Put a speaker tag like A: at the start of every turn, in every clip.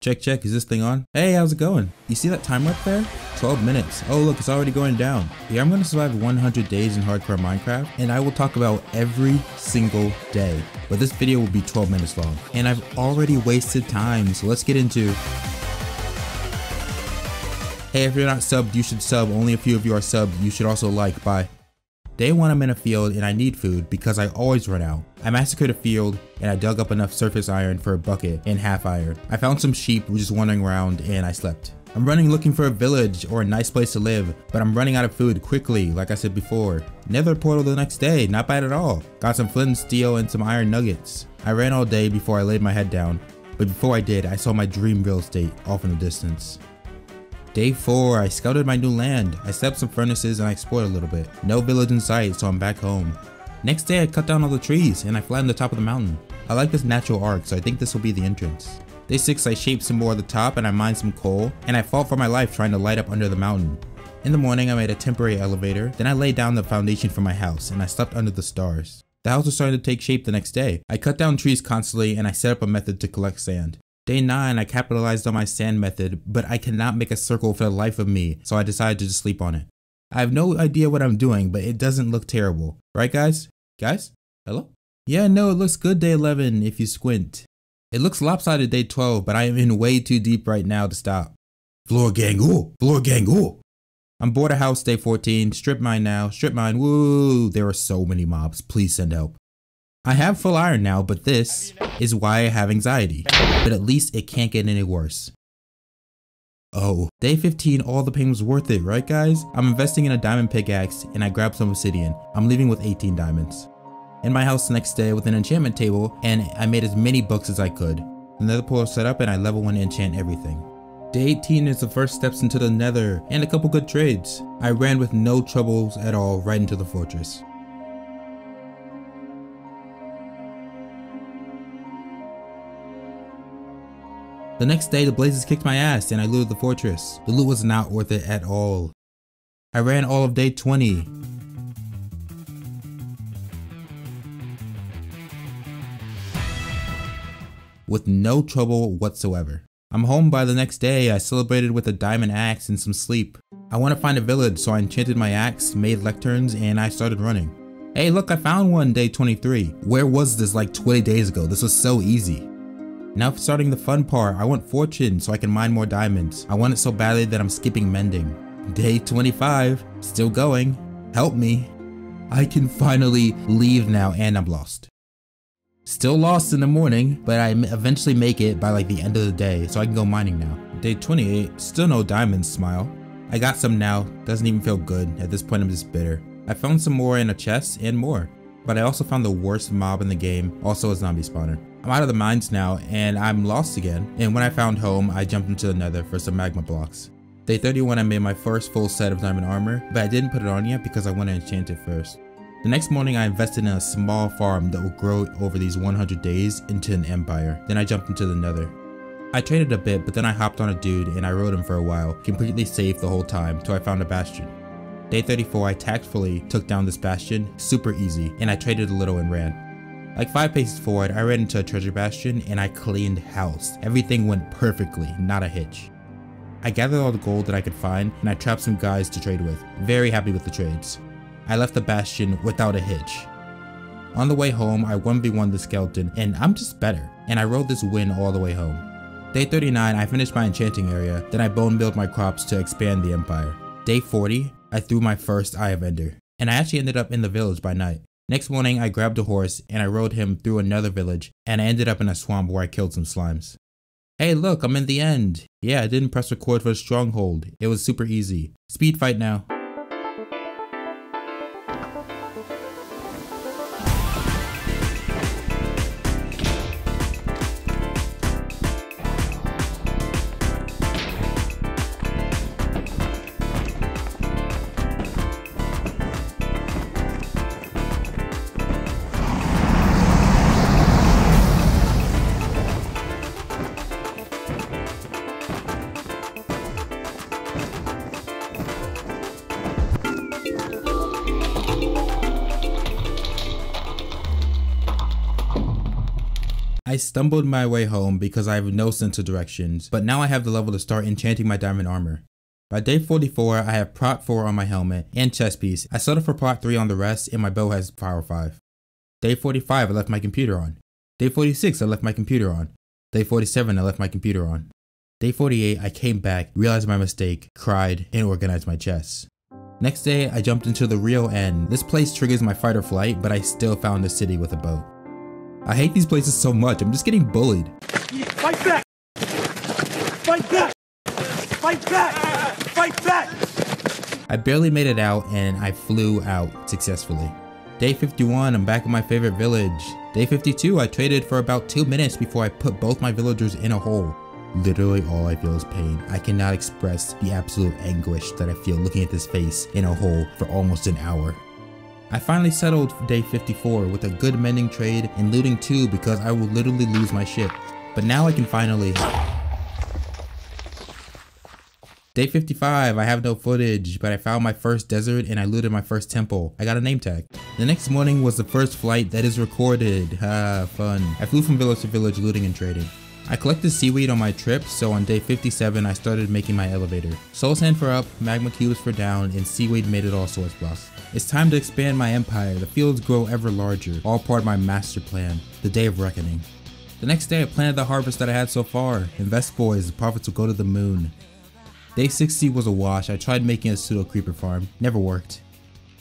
A: Check, check, is this thing on? Hey, how's it going? You see that timer up there? 12 minutes. Oh look, it's already going down. Yeah, I'm gonna survive 100 days in hardcore Minecraft, and I will talk about every single day. But this video will be 12 minutes long. And I've already wasted time, so let's get into... Hey, if you're not subbed, you should sub. Only a few of you are subbed. You should also like. Bye. Day 1, I'm in a field and I need food because I always run out. I massacred a field and I dug up enough surface iron for a bucket and half iron. I found some sheep just wandering around and I slept. I'm running looking for a village or a nice place to live, but I'm running out of food quickly, like I said before. Nether portal the next day, not bad at all. Got some flint and steel and some iron nuggets. I ran all day before I laid my head down, but before I did, I saw my dream real estate off in the distance. Day 4, I scouted my new land. I set up some furnaces and I explored a little bit. No village in sight, so I'm back home. Next day, I cut down all the trees and I flattened the top of the mountain. I like this natural arc, so I think this will be the entrance. Day 6, I shaped some more of the top and I mined some coal, and I fought for my life trying to light up under the mountain. In the morning, I made a temporary elevator, then I laid down the foundation for my house and I slept under the stars. The house was starting to take shape the next day. I cut down trees constantly and I set up a method to collect sand. Day 9, I capitalized on my sand method, but I cannot make a circle for the life of me, so I decided to just sleep on it. I have no idea what I'm doing, but it doesn't look terrible. Right guys? Guys? Hello? Yeah, no, it looks good day 11 if you squint. It looks lopsided day 12, but I am in way too deep right now to stop. Floor gang, ooh! Floor gang, ooh! I'm bored of house day 14, strip mine now, strip mine, woo! There are so many mobs, please send help. I have full iron now, but this is why I have anxiety. But at least it can't get any worse. Oh, day 15, all the pain was worth it, right guys? I'm investing in a diamond pickaxe and I grabbed some obsidian. I'm leaving with 18 diamonds. In my house the next day with an enchantment table, and I made as many books as I could. The nether portal set up and I level 1 enchant everything. Day 18 is the first steps into the nether and a couple good trades. I ran with no troubles at all right into the fortress. The next day, the blazes kicked my ass and I looted the fortress. The loot was not worth it at all. I ran all of day 20. With no trouble whatsoever. I'm home by the next day. I celebrated with a diamond axe and some sleep. I want to find a village, so I enchanted my axe, made lecterns, and I started running. Hey look, I found one day 23. Where was this like 20 days ago? This was so easy. Now for starting the fun part, I want fortune so I can mine more diamonds. I want it so badly that I'm skipping mending. Day 25, still going. Help me. I can finally leave now and I'm lost. Still lost in the morning, but I eventually make it by like the end of the day, so I can go mining now. Day 28, still no diamonds, smile. I got some now, doesn't even feel good. At this point I'm just bitter. I found some more in a chest and more. But I also found the worst mob in the game, also a zombie spawner. I'm out of the mines now and I'm lost again, and when I found home I jumped into the nether for some magma blocks. Day 31 I made my first full set of diamond armor, but I didn't put it on yet because I want to enchant it first. The next morning I invested in a small farm that will grow over these 100 days into an empire. Then I jumped into the nether. I traded a bit, but then I hopped on a dude and I rode him for a while, completely safe the whole time till I found a bastion. Day 34 I tactfully took down this bastion, super easy, and I traded a little and ran. Like 5 paces forward, I ran into a treasure bastion and I cleaned house. Everything went perfectly, not a hitch. I gathered all the gold that I could find and I trapped some guys to trade with. Very happy with the trades. I left the bastion without a hitch. On the way home, I 1v1'd the skeleton and I'm just better. And I rode this win all the way home. Day 39, I finished my enchanting area, then I bone milled my crops to expand the empire. Day 40, I threw my first Eye of Ender. And I actually ended up in the village by night. Next morning, I grabbed a horse and I rode him through another village and I ended up in a swamp where I killed some slimes. Hey look, I'm in the end. Yeah, I didn't press record for the stronghold. It was super easy. Speed fight now. stumbled my way home because I have no sense of directions, but now I have the level to start enchanting my diamond armor. By day 44, I have prot 4 on my helmet and chest piece. I settled for prot 3 on the rest and my bow has power 5. Day 45, I left my computer on. Day 46, I left my computer on. Day 47, I left my computer on. Day 48, I came back, realized my mistake, cried, and organized my chest. Next day, I jumped into the real end. This place triggers my fight or flight, but I still found a city with a boat. I hate these places so much, I'm just getting bullied.
B: Fight back! Fight back! Fight back! Fight back!
A: I barely made it out and I flew out successfully. Day 51, I'm back in my favorite village. Day 52, I traded for about 2 minutes before I put both my villagers in a hole. Literally all I feel is pain. I cannot express the absolute anguish that I feel looking at this face in a hole for almost an hour. I finally settled for day 54 with a good mending trade and looting too because I will literally lose my ship. But now I can finally... Day 55, I have no footage, but I found my first desert and I looted my first temple. I got a name tag. The next morning was the first flight that is recorded. Fun. I flew from village to village looting and trading. I collected seaweed on my trip, so on day 57 I started making my elevator. Soul sand for up, magma cubes for down, and seaweed made it all source blocks. It's time to expand my empire. The fields grow ever larger, all part of my master plan, the day of reckoning. The next day I planted the harvest that I had so far. Invest boys, the profits will go to the moon. Day 60 was a wash. I tried making a pseudo creeper farm, never worked.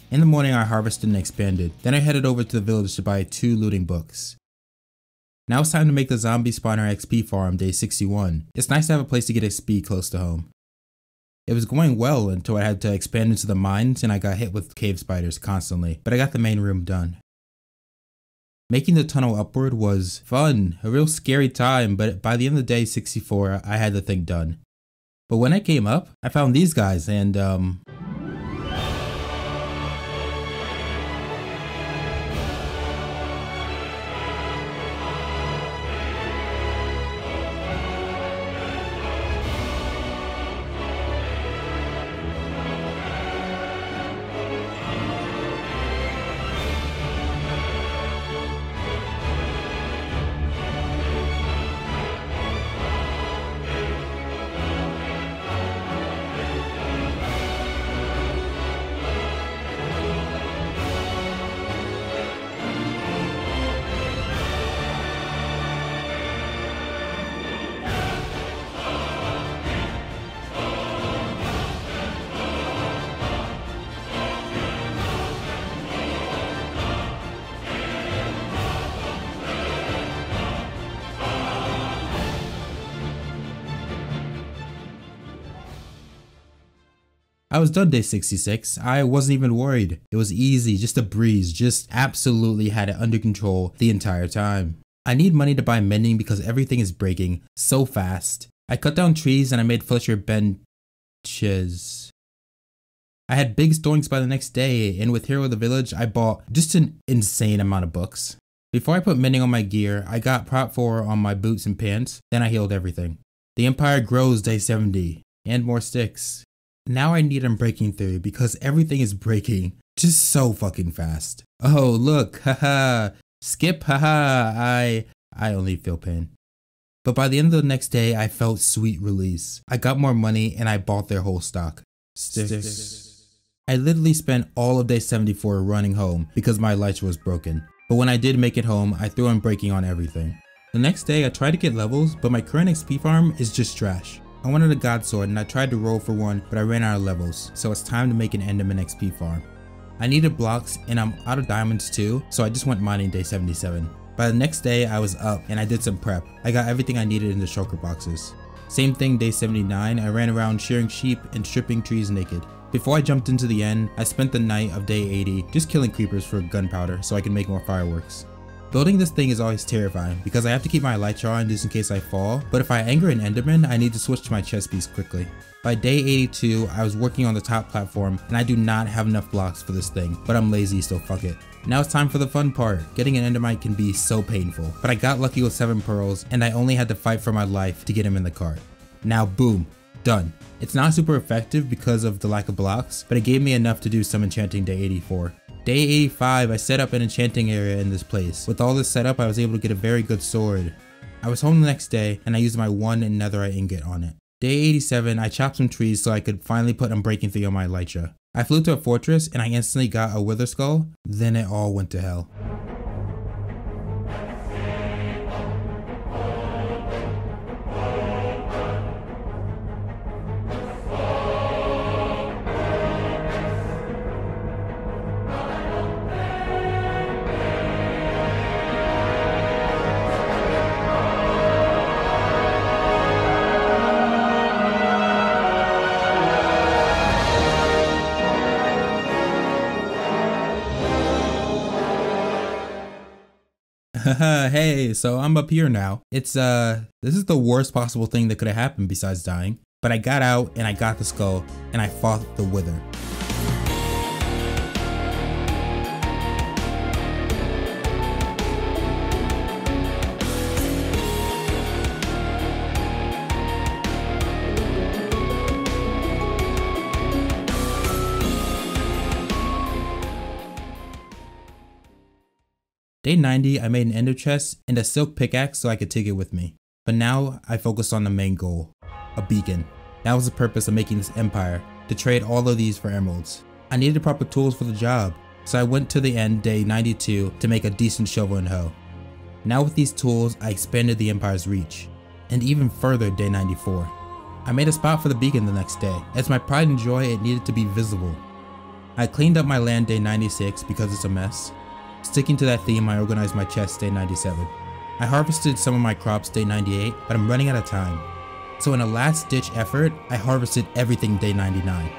A: In the morning I harvested and expanded, then I headed over to the village to buy 2 looting books. Now it's time to make the zombie spawner XP farm day 61. It's nice to have a place to get XP close to home. It was going well until I had to expand into the mines and I got hit with cave spiders constantly, but I got the main room done. Making the tunnel upward was fun, a real scary time, but by the end of day 64 I had the thing done. But when I came up, I found these guys and I was done day 66. I wasn't even worried. It was easy, just a breeze, just absolutely had it under control the entire time. I need money to buy mending because everything is breaking so fast. I cut down trees and I made Fletcher benches. I had big stories by the next day, and with Hero of the Village, I bought just an insane amount of books. Before I put mending on my gear, I got prot 4 on my boots and pants, then I healed everything. The Empire grows day 70, and more sticks. Now I need Unbreaking 3 because everything is breaking just so fucking fast. Oh look, haha, skip, haha, I only feel pain. But by the end of the next day, I felt sweet release. I got more money and I bought their whole stock. Sticks. I literally spent all of day 74 running home because my elytra was broken. But when I did make it home, I threw Unbreaking on everything. The next day I tried to get levels, but my current XP farm is just trash. I wanted a god sword and I tried to roll for one, but I ran out of levels, so it's time to make an Enderman XP farm. I needed blocks and I'm out of diamonds too, so I just went mining day 77. By the next day I was up and I did some prep. I got everything I needed in the shulker boxes. Same thing day 79, I ran around shearing sheep and stripping trees naked. Before I jumped into the end, I spent the night of day 80 just killing creepers for gunpowder so I can make more fireworks. Building this thing is always terrifying because I have to keep my elytra on just in case I fall, but if I anger an Enderman, I need to switch to my chest piece quickly. By day 82, I was working on the top platform and I do not have enough blocks for this thing, but I'm lazy, so fuck it. Now it's time for the fun part. Getting an Endermite can be so painful, but I got lucky with 7 pearls and I only had to fight for my life to get him in the cart. Now boom, done. It's not super effective because of the lack of blocks, but it gave me enough to do some enchanting day 84. Day 85, I set up an enchanting area in this place. With all this set up, I was able to get a very good sword. I was home the next day and I used my 1 netherite ingot on it. Day 87, I chopped some trees so I could finally put Unbreaking 3 on my elytra. I flew to a fortress and I instantly got a wither skull, then it all went to hell. Hey, so I'm up here now. This is the worst possible thing that could have happened besides dying. But I got out and I got the skull and I fought the wither. Day 90, I made an ender chest and a silk pickaxe so I could take it with me. But now I focused on the main goal, a beacon. That was the purpose of making this empire, to trade all of these for emeralds. I needed proper tools for the job, so I went to the end day 92 to make a decent shovel and hoe. Now with these tools, I expanded the empire's reach, and even further day 94. I made a spot for the beacon the next day. As my pride and joy, it needed to be visible. I cleaned up my land day 96 because it's a mess. Sticking to that theme, I organized my chest day 97. I harvested some of my crops day 98, but I'm running out of time. So in a last ditch effort, I harvested everything day 99.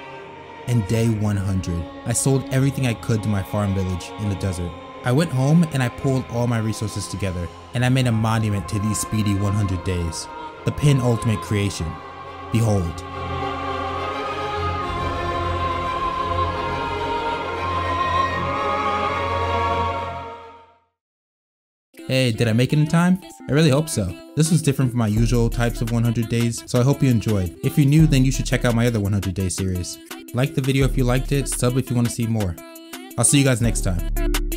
A: And day 100, I sold everything I could to my farm village in the desert. I went home and I pulled all my resources together, and I made a monument to these speedy 100 days. The penultimate creation. Behold. Hey, did I make it in time? I really hope so. This was different from my usual types of 100 days, so I hope you enjoyed. If you're new, then you should check out my other 100 day series. Like the video if you liked it, sub if you want to see more. I'll see you guys next time.